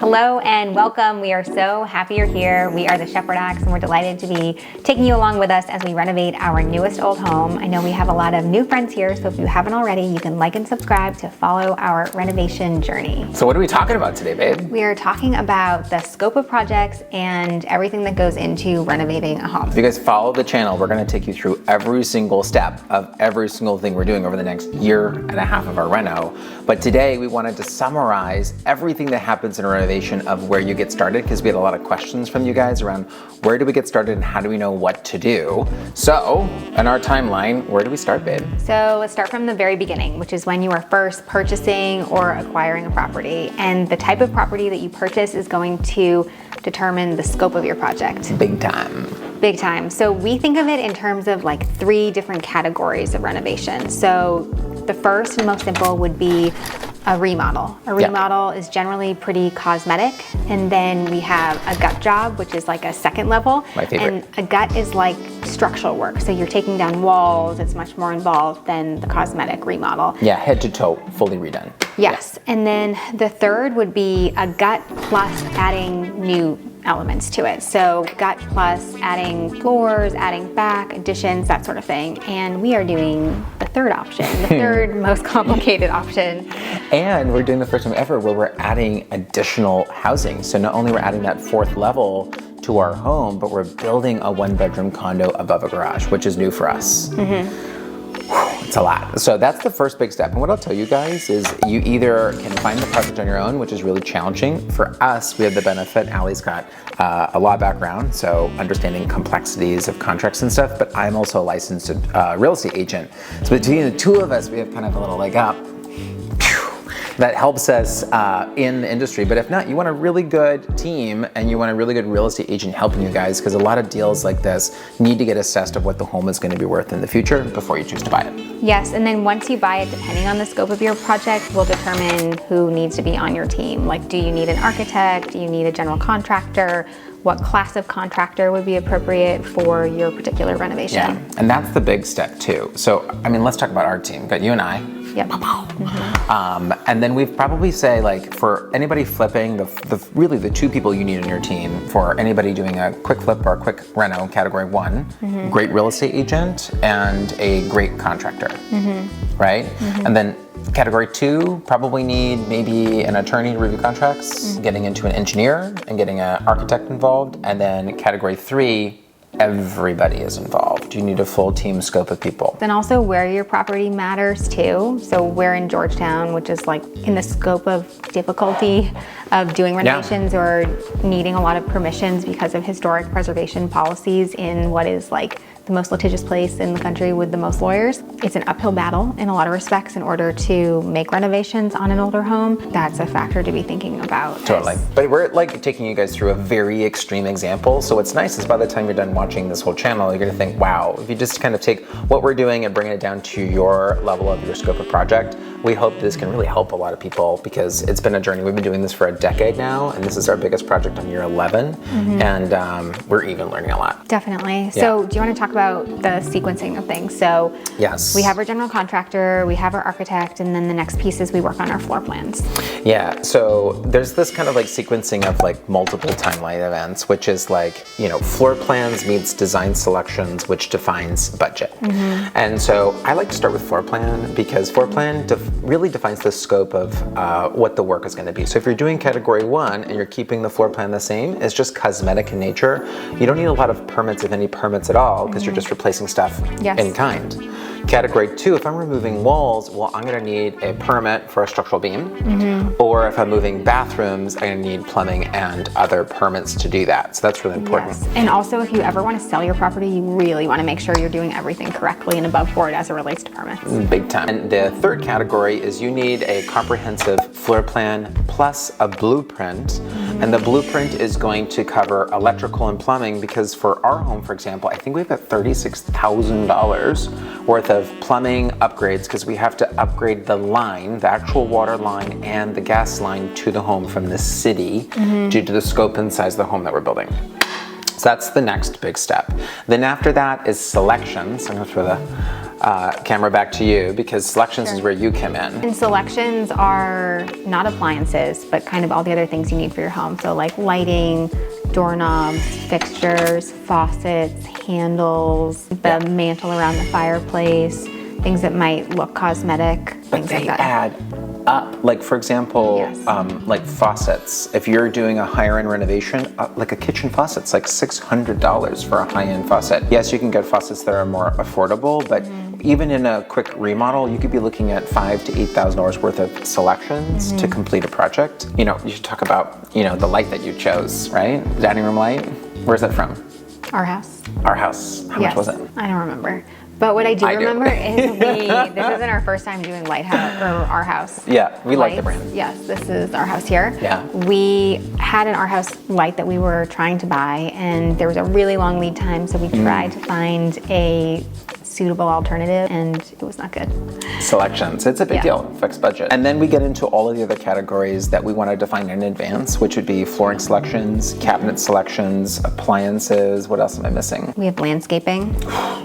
Hello and welcome. We are so happy you're here. We are the Shepherd Acts and we're delighted to be taking you along with us as we renovate our newest old home. I know we have a lot of new friends here, so if you haven't already, you can like and subscribe to follow our renovation journey. So what are we talking about today, babe? We are talking about the scope of projects and everything that goes into renovating a home. If you guys follow the channel, we're going to take you through every single step of every single thing we're doing over the next year and a half of our reno. But today we wanted to summarize everything that happens in a renovation of where you get started, because we had a lot of questions from you guys around where do we get started and how do we know what to do. So in our timeline, where do we start, babe? So let's start from the very beginning, which is when you are first purchasing or acquiring a property. And the type of property that you purchase is going to determine the scope of your project. Big time. Big time. So we think of it in terms of like 3 different categories of renovation. So the first and most simple would be a remodel. A remodel is generally pretty cosmetic. And then we have a gut job, which is like a second level. My favorite. And a gut is like structural work. So you're taking down walls. It's much more involved than the cosmetic remodel. Yeah, head to toe, fully redone. Yes. And then the third would be a gut plus adding new elements to it. So gut plus adding floors, adding back, additions, that sort of thing. And we are doing the third option, the third most complicated option. And we're doing the first time ever where we're adding additional housing. So not only we're adding that 4th level to our home, but we're building a 1-bedroom condo above a garage, which is new for us. It's a lot. So that's the first big step. And what I'll tell you guys is you either can find the project on your own, which is really challenging. For us, we have the benefit, Allie's got a law background, so understanding complexities of contracts and stuff, but I'm also a licensed real estate agent. So between the two of us, we have kind of a little leg up. That helps us in the industry. But if not, you want a really good team and you want a really good real estate agent helping you guys, because a lot of deals like this need to get assessed of what the home is going to be worth in the future before you choose to buy it. Yes, and then once you buy it, depending on the scope of your project, will determine who needs to be on your team. Like, do you need an architect? Do you need a general contractor? What class of contractor would be appropriate for your particular renovation? Yeah, and that's the big step too. So, I mean, let's talk about our team. We've got you and I. Yep. And then we'd probably say, like, for anybody flipping, really the 2 people you need on your team, for anybody doing a quick flip or a quick reno, category 1, great real estate agent and a great contractor, right? And then category 2, probably need maybe an attorney to review contracts, getting into an engineer and getting an architect involved. And then category 3, everybody is involved. You need a full team scope of people. Then also where your property matters too. So we're in Georgetown, which is like in the scope of difficulty of doing renovations or needing a lot of permissions because of historic preservation policies in what is like the most litigious place in the country with the most lawyers. It's an uphill battle in a lot of respects in order to make renovations on an older home. That's a factor to be thinking about. Totally. But we're like taking you guys through a very extreme example. So what's nice is by the time you're done watching this whole channel, you're gonna think, wow, if you just kind of take what we're doing and bring it down to your level of your scope of project, we hope this can really help a lot of people, because it's been a journey. We've been doing this for a decade now, and this is our biggest project on year 11, and we're even learning a lot. Definitely. So do you want to talk about the sequencing of things? So yes, we have our general contractor, we have our architect, and then the next piece is we work on our floor plans. Yeah, so there's this kind of like sequencing of like multiple timeline events, which is like, you know, floor plans meets design selections, which defines budget. And so I like to start with floor plan, because floor plan really defines the scope of what the work is going to be. So if you're doing category 1 and you're keeping the floor plan the same, it's just cosmetic in nature. You don't need a lot of permits, if any permits at all, because you're just replacing stuff in kind. Category 2, if I'm removing walls, well, I'm going to need a permit for a structural beam. Or if I'm moving bathrooms, I'm going to need plumbing and other permits to do that. So that's really important. Yes. And also, if you ever want to sell your property, you really want to make sure you're doing everything correctly and above board as it relates to permits. Big time. And the third category is you need a comprehensive floor plan plus a blueprint. And the blueprint is going to cover electrical and plumbing, because for our home, for example, I think we've got $36,000 worth of plumbing upgrades, because we have to upgrade the line, the actual water line and the gas line to the home from the city due to the scope and size of the home that we're building. So that's the next big step. Then after that is selections. I'm going to throw the camera back to you, because selections is where you come in. And selections are not appliances, but kind of all the other things you need for your home. So like lighting, doorknobs, fixtures, faucets, handles, the mantle around the fireplace, things that might look cosmetic, But things they like that. add up. Like for example, Yes. like faucets. If you're doing a higher end renovation, like a kitchen faucet's like $600 for a high-end faucet. Yes, you can get faucets that are more affordable, but even in a quick remodel, you could be looking at $5,000 to $8,000 worth of selections to complete a project. You know, you should talk about, you know, the light that you chose, right? Dining room light. Where's that from? Our house. Our house. How much was it? I don't remember. But what I do remember is this isn't our first time doing Lighthouse or our house. Yeah, we like the lights. brand. Yes, this is our house here. Yeah. We had an our house light that we were trying to buy, and there was a really long lead time, so we tried to find a suitable alternative, and it was not good. Selections. It's a big Yeah. deal. Fixed budget. And then we get into all of the other categories that we want to define in advance, which would be flooring selections, cabinet selections, appliances. What else am I missing? We have landscaping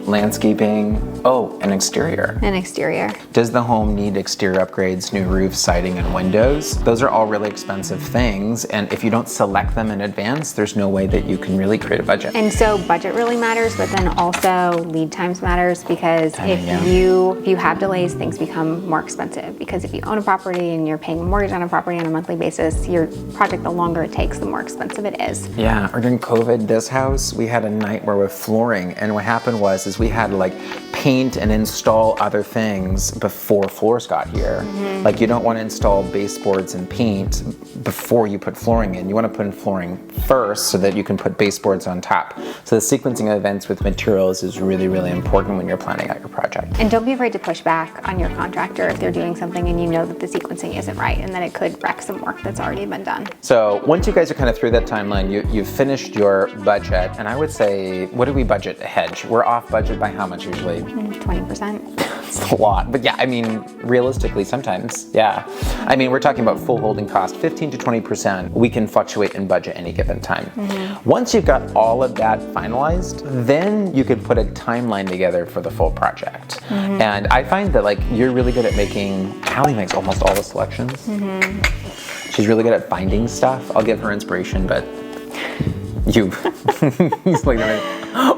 Landscaping. Oh, and exterior. and exterior. Does the home need exterior upgrades, new roof, siding, and windows? Those are all really expensive things, and if you don't select them in advance, there's no way that you can really create a budget. And so budget really matters, but then also lead times matters, because if yeah. you have delays, things become more expensive. Because if you own a property and you're paying a mortgage on a property on a monthly basis, your project, the longer it takes, the more expensive it is. Yeah, or during COVID, this house, we had a nightmare with flooring, and what happened was we had to like paint and install other things before floors got here. Like you don't want to install baseboards and paint before you put flooring in. You want to put in flooring first so that you can put baseboards on top. So the sequencing of events with materials is really, really important when you're planning out your project. And don't be afraid to push back on your contractor if they're doing something and you know that the sequencing isn't right and that it could wreck some work that's already been done. So once you guys are kind of through that timeline, you've finished your budget, and I would say, what do we budget a hedge? We're off budget by how much usually? 20%. It's a lot, but yeah, I mean, realistically, sometimes, yeah. I mean, we're talking about full holding cost, 15 to 20%. We can fluctuate in budget any given time. Once you've got all of that finalized, then you could put a timeline together for the full project. And I find that like you're really good at making, Callie makes almost all the selections. She's really good at finding stuff. I'll give her inspiration, but you, he's like,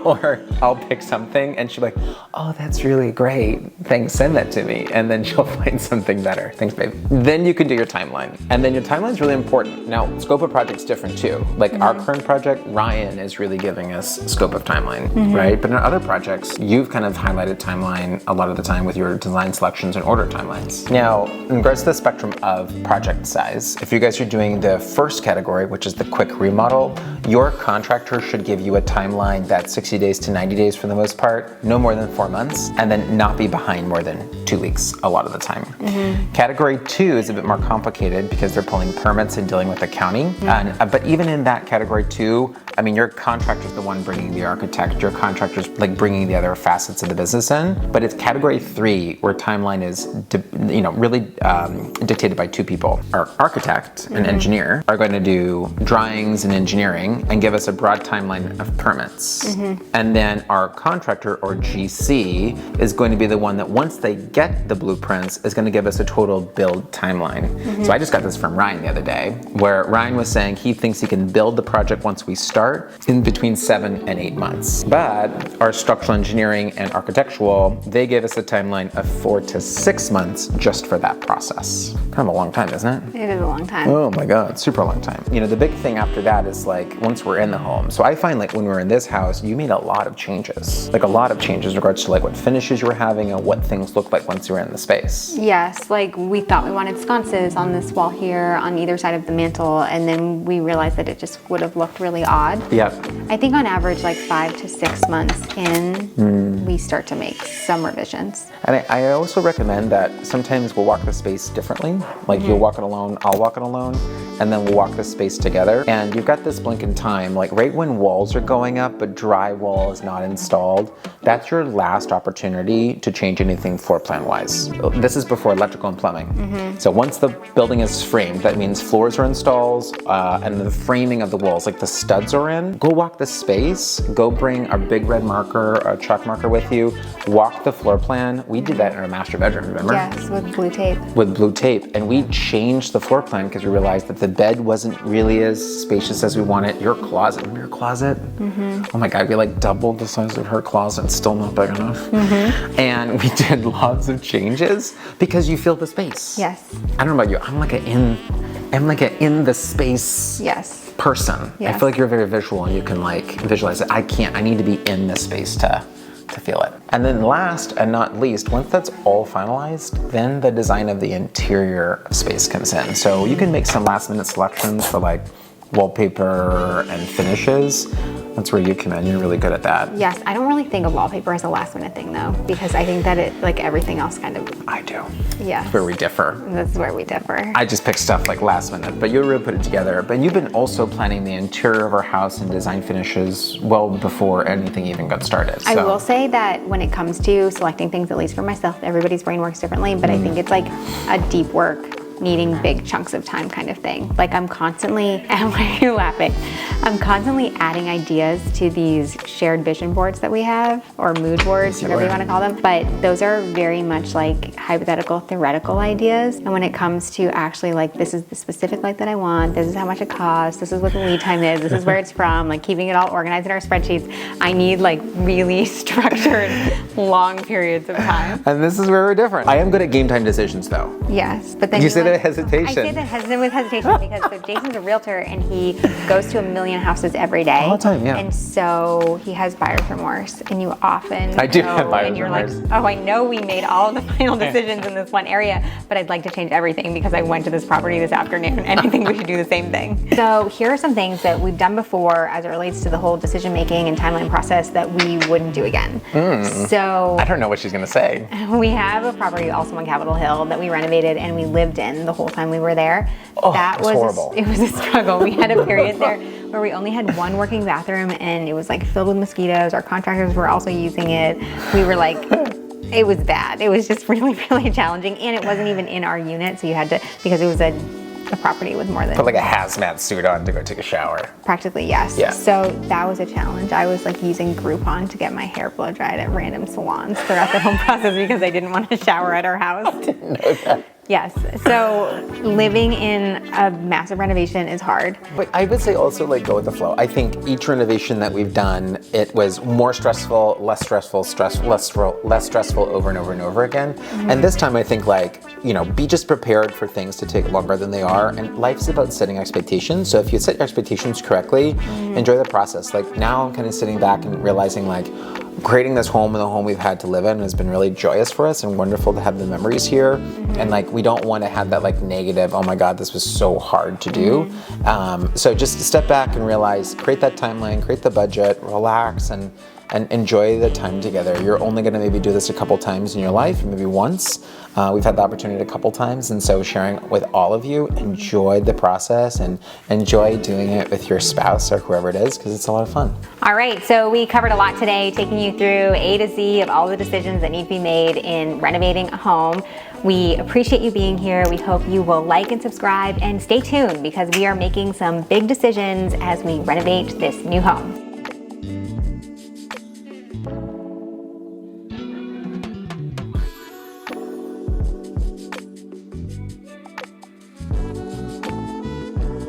or I'll pick something and she'll be like, oh, that's really great. Thanks, send that to me. And then she'll find something better. Thanks, babe. Then you can do your timeline. And then your timeline is really important. Now, scope of project's different too. Like our current project, Ryan is really giving us scope of timeline, right? But in other projects, you've kind of highlighted timeline a lot of the time with your design selections and order timelines. Now, in regards to the spectrum of project size, if you guys are doing the first category, which is the quick remodel, your contractor should give you a timeline that's 60 days to 90 days for the most part, no more than 4 months, and then not be behind more than 2 weeks a lot of the time. Category 2 is a bit more complicated because they're pulling permits and dealing with accounting. But even in that category 2, I mean, your contractor's the one bringing the architect, your contractor's like bringing the other facets of the business in. But it's category 3 where timeline is, really dictated by 2 people. Our architect and engineer are going to do drawings and engineering and give us a broad timeline of permits. And then our contractor or GC is going to be the one that once they get the blueprints is going to give us a total build timeline. So I just got this from Ryan the other day where Ryan was saying he thinks he can build the project once we start in between 7 and 8 months. But our structural engineering and architectural, they gave us a timeline of 4 to 6 months just for that process. Kind of a long time, isn't it? It is a long time. Oh my God, super long time. The big thing after that is like once we're in the home. So I find like when we're in this house, you made a lot of changes. Like a lot of changes in regards to like what finishes you were having and what things looked like once you were in the space. Yes, like we thought we wanted sconces on this wall here on either side of the mantle, and then we realized that it just would have looked really odd. Yep. I think on average, like 5 to 6 months in, we start to make some revisions. And I also recommend that sometimes we'll walk the space differently. Like you'll walk it alone, I'll walk it alone, and then we'll walk the space together. And you've got this blink in time, like right when walls are going up, but drywall is not installed, that's your last opportunity to change anything floor plan wise. This is before electrical and plumbing. So once the building is framed, that means floors are installed and the framing of the walls, like the studs are in. Go walk the space, go bring a big red marker, a chalk marker with you, walk the floor plan. We did that in our master bedroom, remember? Yes, with blue tape. With blue tape. And we changed the floor plan because we realized that the bed wasn't really as spacious as we wanted. Your closet, remember your closet? Oh my God, we like doubled the size of her closet, still not big enough. And we did lots of changes because you feel the space. Yes. I don't know about you, I'm like a in the space person. Yes. I feel like you're very visual and you can like visualize it. I need to be in this space to feel it. And then last and not least, once that's all finalized, then the design of the interior space comes in. So you can make some last minute selections for like wallpaper and finishes. That's where you come in, you're really good at that. Yes, I don't really think of wallpaper as a last minute thing though, because I think that it, like everything else kind of. I do. Yeah. That's where we differ. That's where we differ. I just pick stuff like last minute, but you really put it together. But you've been also planning the interior of our house and design finishes well before anything even got started. So. I will say that when it comes to selecting things, at least for myself, everybody's brain works differently, but I think it's like a deep work, needing big chunks of time kind of thing. Like I'm constantly, and why are you laughing? I'm constantly adding ideas to these shared vision boards that we have, or mood boards, whatever you want to call them. But those are very much like hypothetical, theoretical ideas. And when it comes to actually like, this is the specific light that I want, this is how much it costs, this is what the lead time is, this is where it's from, like keeping it all organized in our spreadsheets. I need like really structured, long periods of time. And this is where we're different. I am good at game time decisions though. Yes, but then You say that hesitation. I say that hesitant with hesitation because so Jason's a realtor and he goes to a million houses every day. All the time, yeah. And so he has buyer's remorse, and you often I do go have buyer's and you're remorse. like, oh, I know we made all of the final decisions in this one area, but I'd like to change everything because I went to this property this afternoon and I think we should do the same thing. So here are some things that we've done before as it relates to the whole decision making and timeline process that we wouldn't do again. So I don't know what she's gonna say. we have a property also on Capitol Hill that we renovated and we lived in the whole time we were there. Oh, that was horrible. It was a struggle. We had a period there where we only had one working bathroom and it was like filled with mosquitoes. Our contractors were also using it. We were like, it was bad. It was just really, really challenging. And it wasn't even in our unit. So you had to, because it was a property with more than. Put like a hazmat suit on to go take a shower. Practically, yes. Yeah. So that was a challenge. I was like using Groupon to get my hair blow dried at random salons throughout the whole process because I didn't want to shower at our house. I didn't know that. Yes, so living in a massive renovation is hard. But I would say also like go with the flow. I think each renovation that we've done, it was more stressful, less stressful, less stressful over and over and over again. And this time I think like, you know, be just prepared for things to take longer than they are. And life's about setting expectations. So if you set your expectations correctly, enjoy the process. Like now I'm kind of sitting back and realizing like, creating this home and the home we've had to live in has been really joyous for us and wonderful to have the memories here. And like, we don't want to have that like negative, oh my God, this was so hard to do. So just step back and realize, create that timeline, create the budget, relax and enjoy the time together. You're only gonna maybe do this a couple times in your life, maybe once. We've had the opportunity a couple times, and so sharing with all of you, enjoy the process and enjoy doing it with your spouse or whoever it is, because it's a lot of fun. All right, so we covered a lot today, taking you through A to Z of all the decisions that need to be made in renovating a home. We appreciate you being here. We hope you will like and subscribe and stay tuned because we are making some big decisions as we renovate this new home.